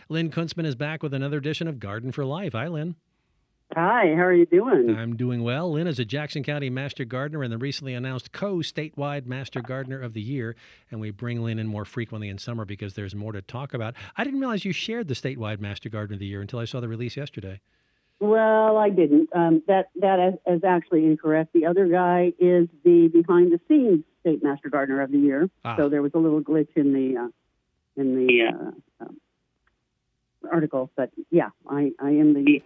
Lynn Kuntzman is back with another edition of Garden for Life. Hi, Lynn. Hi, how are you doing? I'm doing well. Lynn is a Jackson County Master Gardener and the recently announced co-statewide Master Gardener of the Year. And we bring Lynn in more frequently in summer because there's more to talk about. I didn't realize you shared the statewide Master Gardener of the Year until I saw the release yesterday. Well, I didn't. That is actually incorrect. The other guy is the behind-the-scenes State Master Gardener of the Year. So there was a little glitch in the article, but yeah, I am the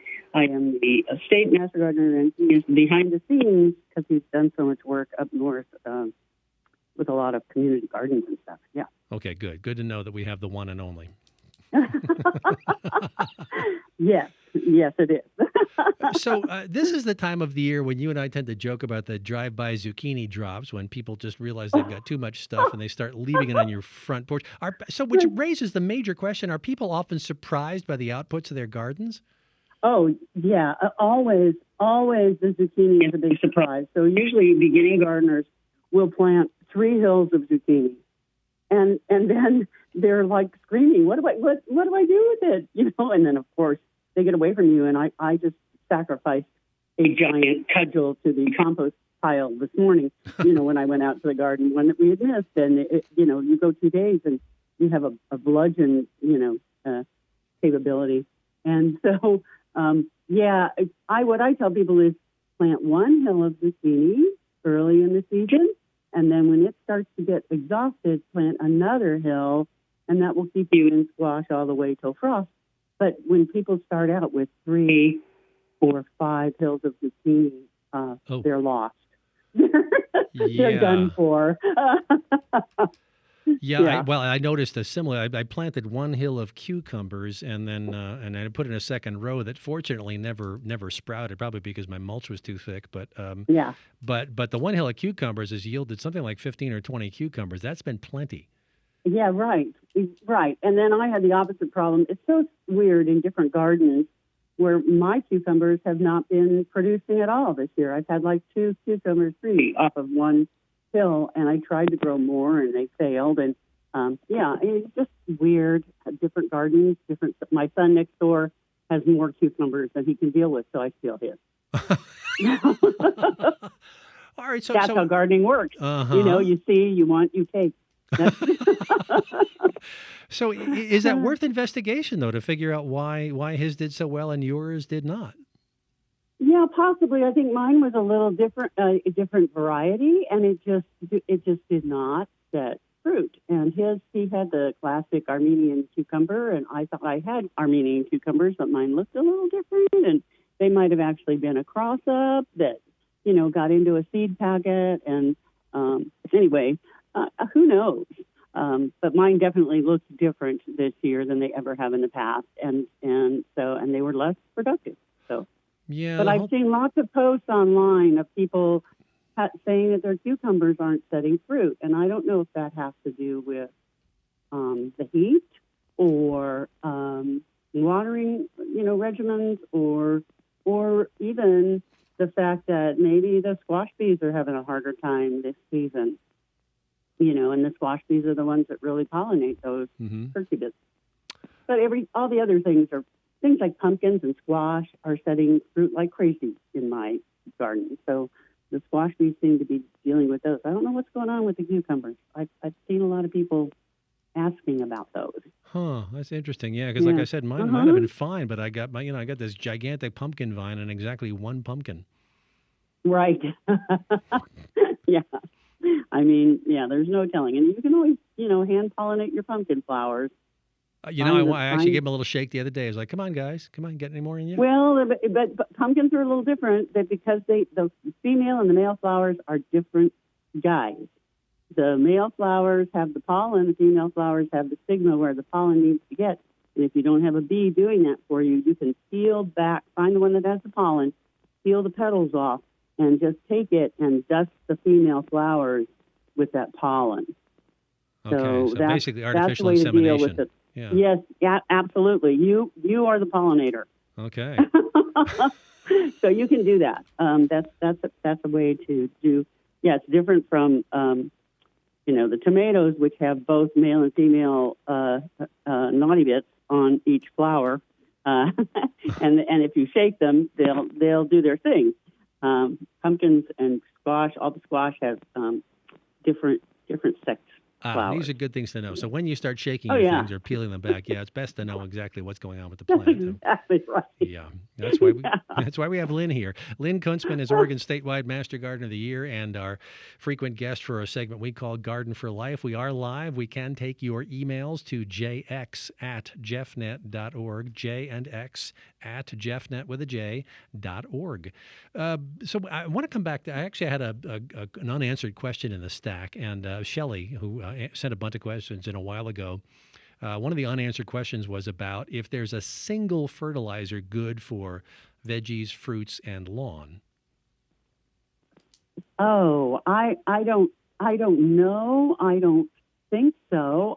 State Master Gardener, and he is behind the scenes because he's done so much work up north with a lot of community gardens and stuff. Yeah. Okay, good. Good to know that we have the one and only. Yes, it is. So this is the time of the year when you and I tend to joke about the drive-by zucchini drops when people just realize they've got too much stuff and they start leaving it on your front porch. Which raises the major question, are people often surprised by the outputs of their gardens? Oh, yeah, always the zucchini is a big surprise. So usually beginning gardeners will plant 3 hills of zucchini. And then they're like screaming, what do I do with it? And then of course they get away from you, and I just sacrificed a giant cudgel to the compost pile this morning, when I went out to the garden, one that we had missed. And, you go 2 days and you have a bludgeon, capability. And so, what I tell people is plant 1 hill of zucchini early in the season, and then when it starts to get exhausted, plant another hill, and that will keep you in squash all the way till frost. But when people start out with 3 or 5 hills of zucchini, they're lost. They're done for. I noticed a similar. I planted 1 hill of cucumbers, and then I put in a second row that fortunately never sprouted, probably because my mulch was too thick. But But the 1 hill of cucumbers has yielded something like 15 or 20 cucumbers. That's been plenty. Yeah, right. And then I had the opposite problem. It's so weird in different gardens where my cucumbers have not been producing at all this year. I've had like 2 cucumbers, 3 off of 1 hill, and I tried to grow more, and they failed. And it's just weird. Different gardens, My son next door has more cucumbers than he can deal with, so I steal his. All right, that's how gardening works. You see, you want, you take. So is that worth investigation, though, to figure out why his did so well and yours did not? Yeah, possibly. I think mine was a little different, a different variety, and it just did not set fruit. And he had the classic Armenian cucumber, and I thought I had Armenian cucumbers, but mine looked a little different, and they might have actually been a cross-up that, got into a seed packet. And anyway, who knows? But mine definitely looked different this year than they ever have in the past, and they were less productive. So, yeah. But I've seen lots of posts online of people saying that their cucumbers aren't setting fruit, and I don't know if that has to do with the heat or watering, regimens, or even the fact that maybe the squash bees are having a harder time this season. And the squash bees are the ones that really pollinate those cucurbits. But all the other things like pumpkins and squash are setting fruit like crazy in my garden. So the squash bees seem to be dealing with those. I don't know what's going on with the cucumbers. I've seen a lot of people asking about those. Huh, that's interesting. Yeah, because like I said, mine might have been fine, but I got I got this gigantic pumpkin vine and exactly 1 pumpkin. Right. Yeah. I mean, there's no telling. And you can always, hand pollinate your pumpkin flowers. I actually gave him a little shake the other day. I was like, come on, guys. Come on, get any more in you? Well, but pumpkins are a little different because the female and the male flowers are different guys. The male flowers have the pollen. The female flowers have the stigma where the pollen needs to get. And if you don't have a bee doing that for you, you can peel back, find the one that has the pollen, peel the petals off, and just take it and dust the female flowers with that pollen. Okay, so basically artificial that's the way to deal with insemination. it. Yeah. Yes, yeah, absolutely. You are the pollinator. Okay. So you can do that. That's a way to do. Yeah, it's different from the tomatoes, which have both male and female naughty bits. on each flower, and if you shake them, they'll do their thing. Pumpkins and squash, all the squash has different sex flowers. These are good things to know. So when you start shaking things or peeling them back, it's best to know exactly what's going on with the plant. Exactly right. Yeah, that's why we have Lynn here. Lynn Kuntzman is Oregon's statewide Master Gardener of the Year and our frequent guest for a segment we call Garden for Life. We are live. We can take your emails to jx@jeffnet.org, J and X at jeffnet with a J.org. So I want to come back to, I actually had an unanswered question in the stack, and Shelley, who sent a bunch of questions in a while ago, one of the unanswered questions was about if there's a single fertilizer good for veggies, fruits, and lawn. Oh, I don't know. I don't think so.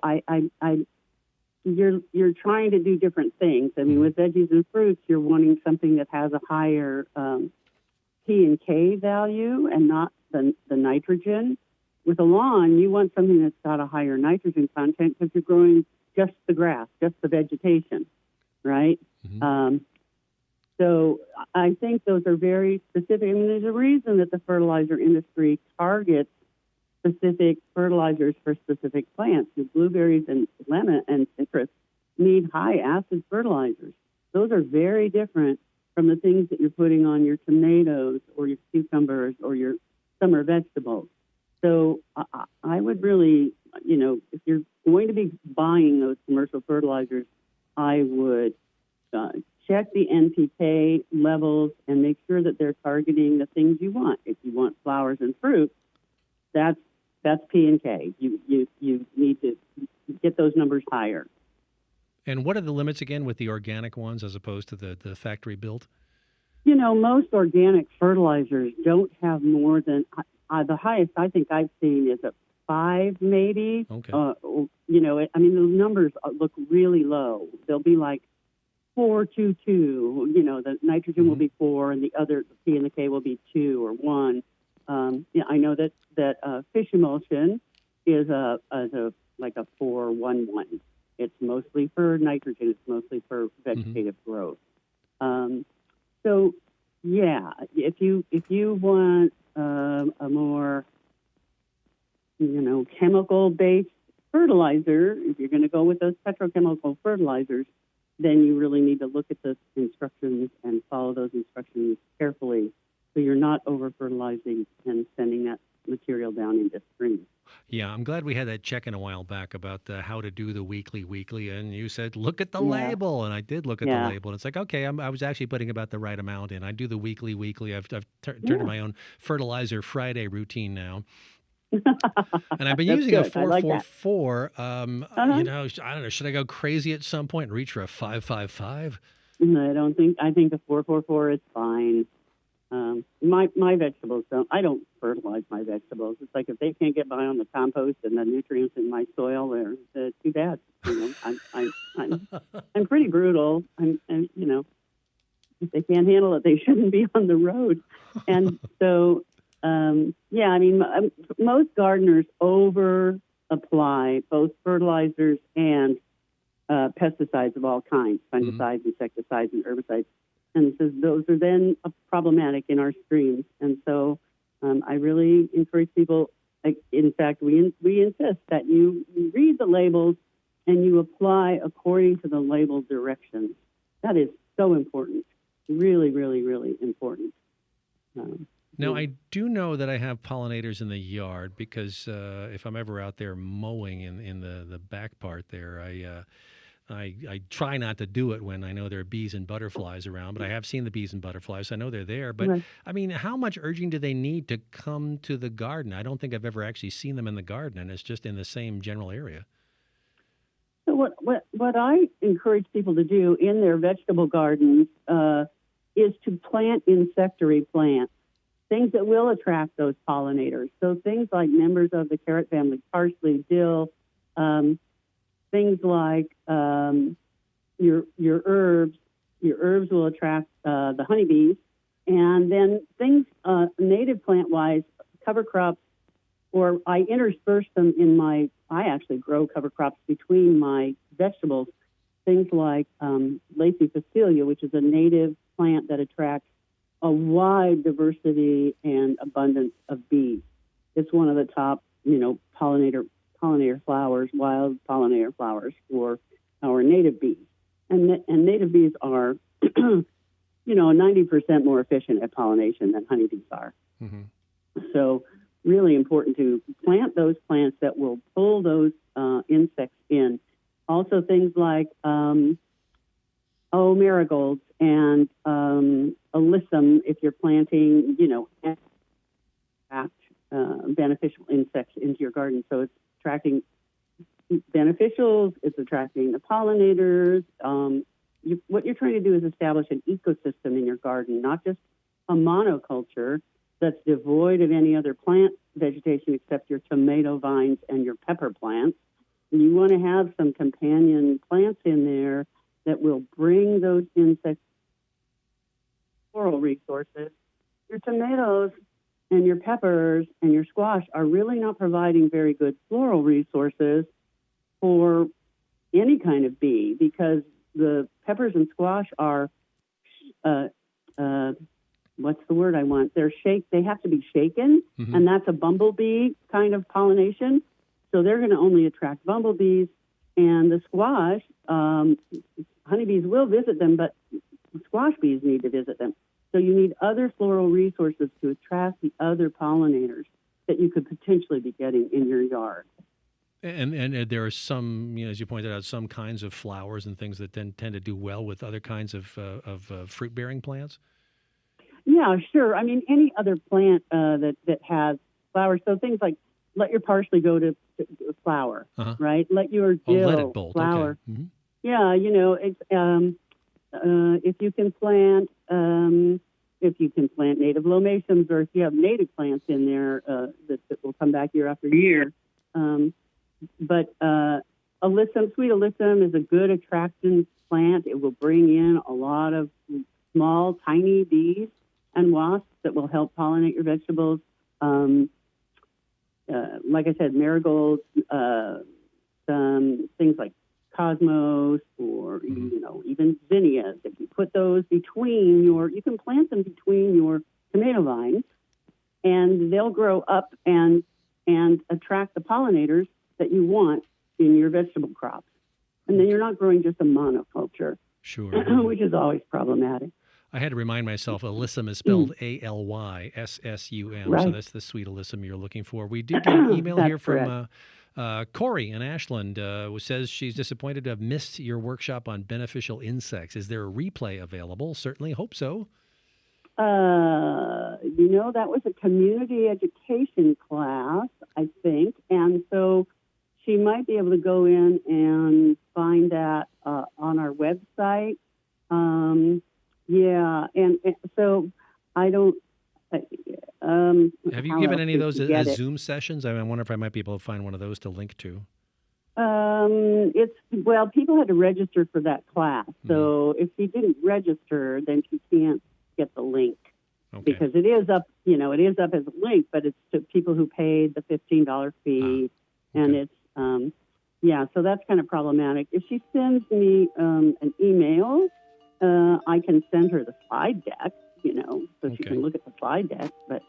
You're trying to do different things. I mean, with veggies and fruits, you're wanting something that has a higher P and K value and not the nitrogen. With a lawn, you want something that's got a higher nitrogen content because you're growing just the grass, just the vegetation, right? Mm-hmm. So I think those are very specific. I mean, there's a reason that the fertilizer industry targets specific fertilizers for specific plants. The blueberries and lemon and citrus need high acid fertilizers. Those are very different from the things that you're putting on your tomatoes or your cucumbers or your summer vegetables. So I would really, if you're going to be buying those commercial fertilizers, I would check the NPK levels and make sure that they're targeting the things you want. If you want flowers and fruit, that's P and K. You need to get those numbers higher. And what are the limits again with the organic ones as opposed to the factory built? Most organic fertilizers don't have more than the highest I think I've seen is a 5 maybe. Okay. The numbers look really low. They'll be like 422. The nitrogen will be 4, and the other the P and the K will be 2 or 1. I know that fish emulsion is like a 411. It's mostly for nitrogen. It's mostly for vegetative growth. So yeah, if you want a more chemical-based fertilizer, if you're going to go with those petrochemical fertilizers, then you really need to look at the instructions and follow those instructions carefully so you're not over-fertilizing and sending that material down into streams. Yeah, I'm glad we had that check-in a while back about how to do the weekly, and you said, look at the label, and I did look at the label, and it's like, okay, I was actually putting about the right amount in. I do the weekly. I've turned to my own Fertilizer Friday routine now. And I've been using a 444. I don't know, should I go crazy at some point and reach for a 555? I think the 444 is fine. My vegetables I don't fertilize my vegetables. It's like if they can't get by on the compost and the nutrients in my soil, they're too bad. I'm pretty brutal. And if they can't handle it, they shouldn't be on the road. And so, most gardeners over apply both fertilizers and pesticides of all kinds, fungicides, insecticides, and herbicides. And so those are then problematic in our streams. And so I really encourage people, in fact, we insist that you read the labels and you apply according to the label directions. That is so important. Really, really, really important. Now, I do know that I have pollinators in the yard because if I'm ever out there mowing in the back part there, I try not to do it when I know there are bees and butterflies around, but I have seen the bees and butterflies. So I know they're there. But, right. I mean, how much urging do they need to come to the garden? I don't think I've ever actually seen them in the garden, and it's just in the same general area. So what I encourage people to do in their vegetable gardens is to plant insectary plants, things that will attract those pollinators. So things like members of the carrot family, parsley, dill, things like your herbs. Your herbs will attract the honeybees. And then things native plant-wise, cover crops, or I intersperse them I actually grow cover crops between my vegetables. things like Lacey Facilia, which is a native plant that attracts a wide diversity and abundance of bees. It's one of the top, pollinator flowers, wild pollinator flowers for our native bees. And native bees are, 90% more efficient at pollination than honeybees are. Mm-hmm. So really important to plant those plants that will pull those insects in. Also things like marigolds and alyssum, if you're planting, attract beneficial insects into your garden. So it's attracting beneficials, it's attracting the pollinators. What you're trying to do is establish an ecosystem in your garden, not just a monoculture that's devoid of any other plant vegetation except your tomato vines and your pepper plants. And you want to have some companion plants in there that will bring those insects floral resources. Your tomatoes and your peppers and your squash are really not providing very good floral resources for any kind of bee, because the peppers and squash are, what's the word I want? They have to be shaken, mm-hmm. and that's a bumblebee kind of pollination. So they're going to only attract bumblebees, and the squash, honeybees will visit them, but squash bees need to visit them. So you need other floral resources to attract the other pollinators that you could potentially be getting in your yard. And there are some, as you pointed out, some kinds of flowers and things that then tend to do well with other kinds of fruit-bearing plants? Yeah, sure. I mean, any other plant that has flowers. So things like let your parsley go to flower, uh-huh. right? Let your dill let it bolt. flower. Okay. Mm-hmm. Yeah, it's, if you can plant native lomatiums, or if you have native plants in there that will come back year after year. But alyssum, sweet alyssum is a good attraction plant. It will bring in a lot of small, tiny bees and wasps that will help pollinate your vegetables. Like I said, marigolds, some things like cosmos, or even zinnias. If you put those you can plant them between your tomato vines, and they'll grow up and attract the pollinators that you want in your vegetable crops. And then you're not growing just a monoculture, sure, which is always problematic. I had to remind myself, alyssum is spelled Alyssum, right. So that's the sweet alyssum you're looking for. We did get an email here from Corey in Ashland, who says she's disappointed to have missed your workshop on beneficial insects. Is there a replay available? Certainly hope so. That was a community education class, I think, and so she might be able to go in and find that on our website. And so I don't. Have you given any of those as Zoom sessions? I wonder if I might be able to find one of those to link to. People had to register for that class, so if she didn't register, then she can't get the link. Okay. Because it is up, it is up as a link, but it's to people who paid the $15 fee, and it's, so that's kind of problematic. If she sends me an email, I can send her the slide deck, so she can look at the slide deck, but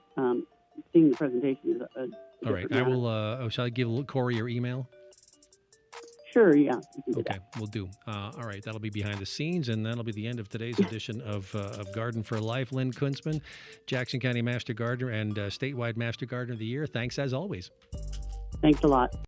seeing the presentation is all right. I will, shall I give Corey your email? Sure, yeah. Okay, we'll do. All right, that'll be behind the scenes, and that'll be the end of today's edition of Garden for Life. Lynn Kunzman, Jackson County Master Gardener and statewide Master Gardener of the Year. Thanks as always. Thanks a lot.